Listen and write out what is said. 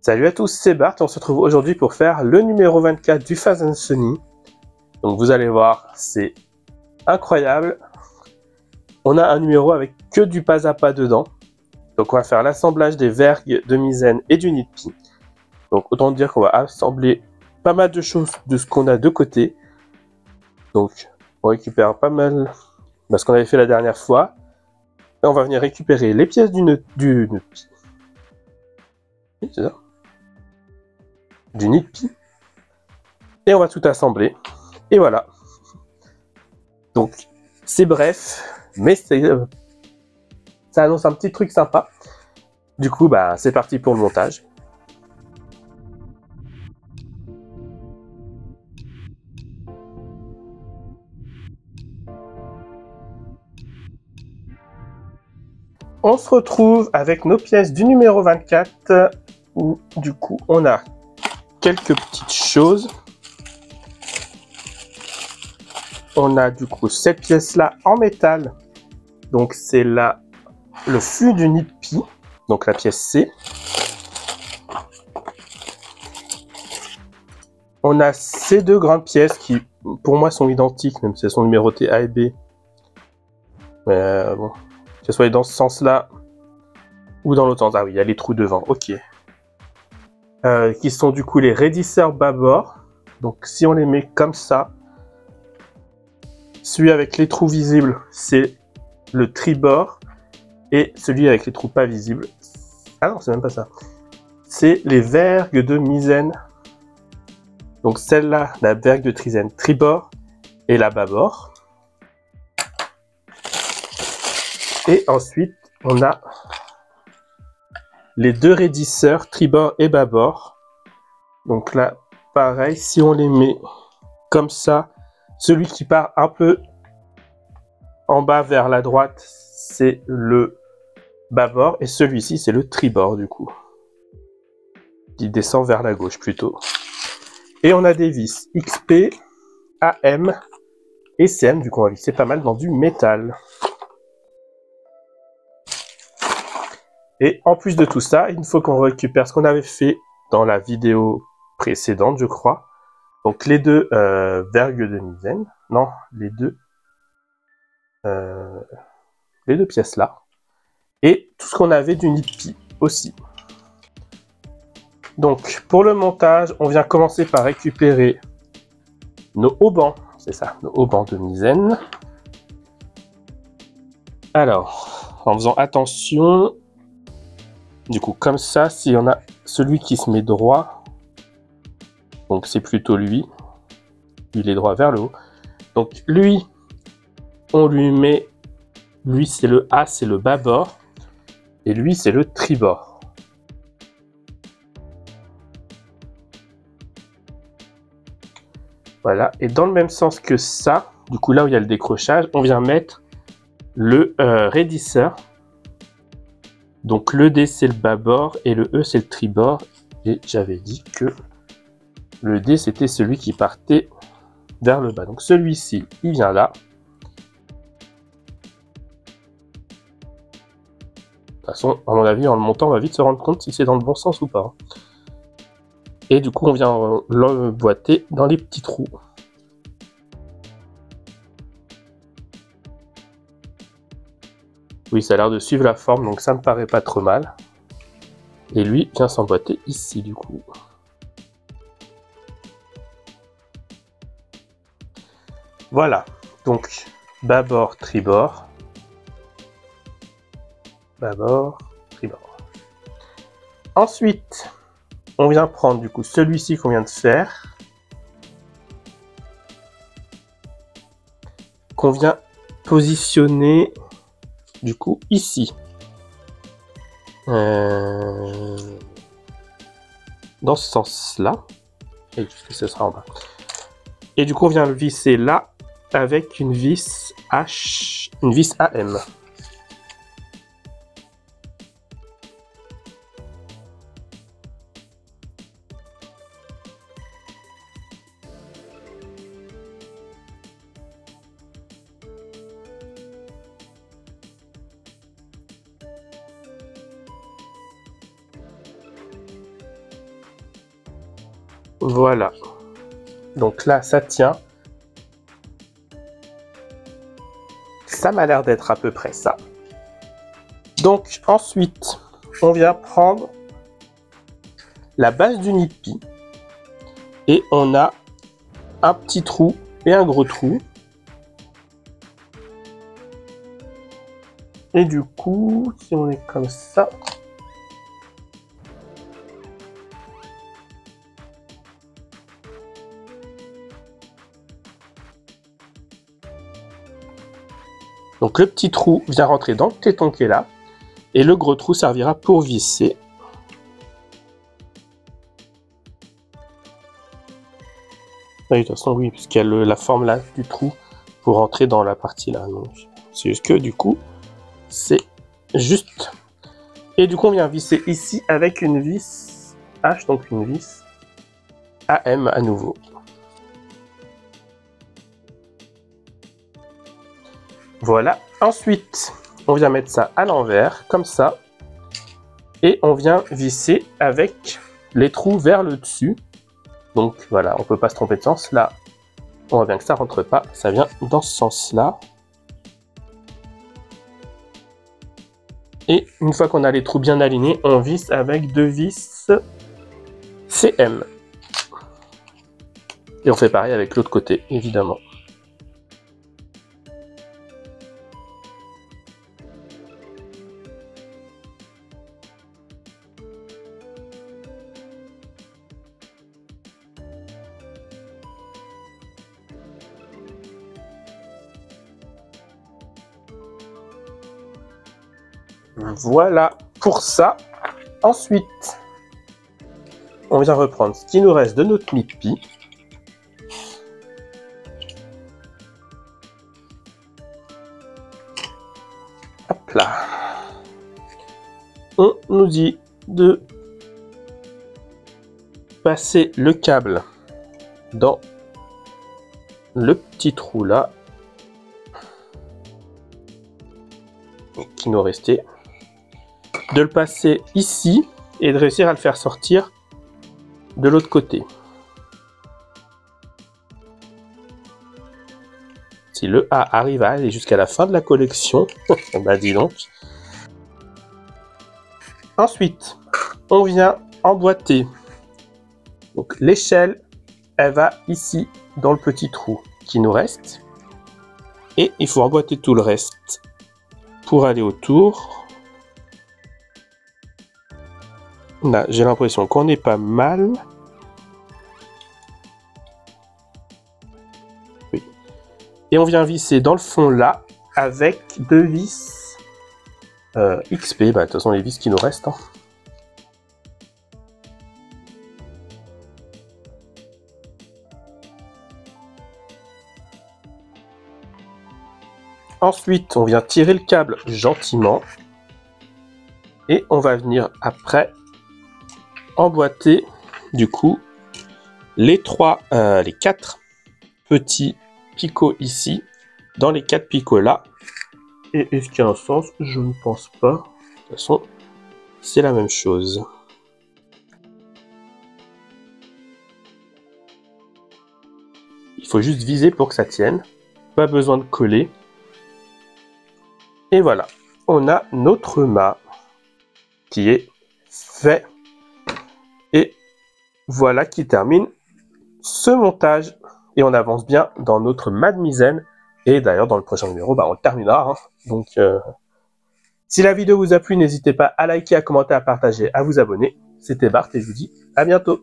Salut à tous, c'est Bart, on se retrouve aujourd'hui pour faire le numéro 24 du Fast & Sunny. Donc vous allez voir, c'est incroyable. On a un numéro avec que du pas à pas dedans. Donc on va faire l'assemblage des vergues de misaine et du nid de pie. Donc autant dire qu'on va assembler pas mal de choses de ce qu'on a de côté. Donc on récupère pas mal ce qu'on avait fait la dernière fois. Et on va venir récupérer les pièces du nid de pie. Oui, c'est ça. Du nid de pie. Et on va tout assembler. Et voilà. Donc, c'est bref, mais ça annonce un petit truc sympa. Du coup, c'est parti pour le montage. On se retrouve avec nos pièces du numéro 24, où du coup, on a quelques petites choses. On a du coup cette pièce-là en métal. Donc, c'est là le fût du nid de pie, donc la pièce C. On a ces deux grandes pièces qui, pour moi, sont identiques, même si elles sont numérotées A et B. Mais bon, que ce soit dans ce sens-là ou dans l'autre sens. Ah oui, il y a les trous devant, ok. Qui sont du coup les raidisseurs bâbord. Donc si on les met comme ça, celui avec les trous visibles, c'est le tribord. Et celui avec les trous pas visibles, ah non, c'est même pas ça. C'est les vergues de misaine. Donc celle-là, la vergue de trisaine tribord et la bâbord. Et ensuite, on a les deux raidisseurs tribord et bâbord. Donc là, pareil, si on les met comme ça, celui qui part un peu en bas vers la droite, c'est le bâbord. Et celui-ci, c'est le tribord du coup. Qui descend vers la gauche plutôt. Et on a des vis XP, AM et CM. Du coup, on va visser pas mal dans du métal. Et en plus de tout ça, il faut qu'on récupère ce qu'on avait fait dans la vidéo précédente, je crois. Donc les deux vergues de misaine. Non, les deux pièces là. Et tout ce qu'on avait du nid de pie aussi. Donc pour le montage, on vient commencer par récupérer nos haubans. C'est ça, nos haubans de misaine. Alors, en faisant attention, du coup comme ça, s'il y en a celui qui se met droit, donc c'est plutôt lui, il est droit vers le haut. Donc lui, on lui met, lui c'est le A, c'est le bâbord, et lui c'est le tribord. Voilà, et dans le même sens que ça, du coup là où il y a le décrochage, on vient mettre le raidisseur. Donc le D c'est le bâbord et le E c'est le tribord. Et j'avais dit que le D c'était celui qui partait vers le bas. Donc celui-ci, il vient là. De toute façon, à mon avis, en le montant, on va vite se rendre compte si c'est dans le bon sens ou pas. Et du coup, on vient l'emboîter dans les petits trous. Oui, ça a l'air de suivre la forme, donc ça me paraît pas trop mal. Et lui vient s'emboîter ici, du coup. Voilà, donc bâbord, tribord. Bâbord, tribord. Ensuite, on vient prendre du coup celui-ci qu'on vient de faire. Qu'on vient positionner du coup ici. Dans ce sens-là. Et puisque ce sera en bas. Et du coup, on vient le visser là avec une vis H, une vis AM. Voilà. Donc là, ça tient. Ça m'a l'air d'être à peu près ça. Donc ensuite, on vient prendre la base du Nippy. Et on a un petit trou et un gros trou. Et du coup, si on est comme ça... Donc le petit trou vient rentrer dans le téton qui est là, et le gros trou servira pour visser. Oui, de toute façon, oui, puisqu'il y a la forme là du trou pour rentrer dans la partie là. C'est juste que du coup, c'est juste. Et du coup, on vient visser ici avec une vis H, donc une vis AM à nouveau. Voilà, ensuite, on vient mettre ça à l'envers, comme ça, et on vient visser avec les trous vers le dessus. Donc voilà, on peut pas se tromper de sens. Là, on voit bien que ça rentre pas, ça vient dans ce sens-là. Et une fois qu'on a les trous bien alignés, on visse avec deux vis CM. Et on fait pareil avec l'autre côté, évidemment. Voilà pour ça. Ensuite, on vient reprendre ce qui nous reste de notre Nippy. Hop là. On nous dit de passer le câble dans le petit trou là qui nous restait, de le passer ici et de réussir à le faire sortir de l'autre côté. Si le A arrive à aller jusqu'à la fin de la collection, bah dis donc. Ensuite, on vient emboîter. Donc l'échelle, elle va ici dans le petit trou qui nous reste. Et il faut emboîter tout le reste pour aller autour. Là, j'ai l'impression qu'on est pas mal. Oui. Et on vient visser dans le fond là avec deux vis XP. Bah, de toute façon, les vis qui nous restent. Hein. Ensuite, on vient tirer le câble gentiment. Et on va venir après emboîter du coup les quatre petits picots ici dans les quatre picots là. Et est-ce qu'il y a un sens? Je ne pense pas. De toute façon, c'est la même chose. Il faut juste viser pour que ça tienne. Pas besoin de coller. Et voilà, on a notre mât qui est fait. Et voilà qui termine ce montage. Et on avance bien dans notre Mademoiselle. Et d'ailleurs, dans le prochain numéro, bah, on le terminera. Hein. Donc, si la vidéo vous a plu, n'hésitez pas à liker, à commenter, à partager, à vous abonner. C'était Bart et je vous dis à bientôt.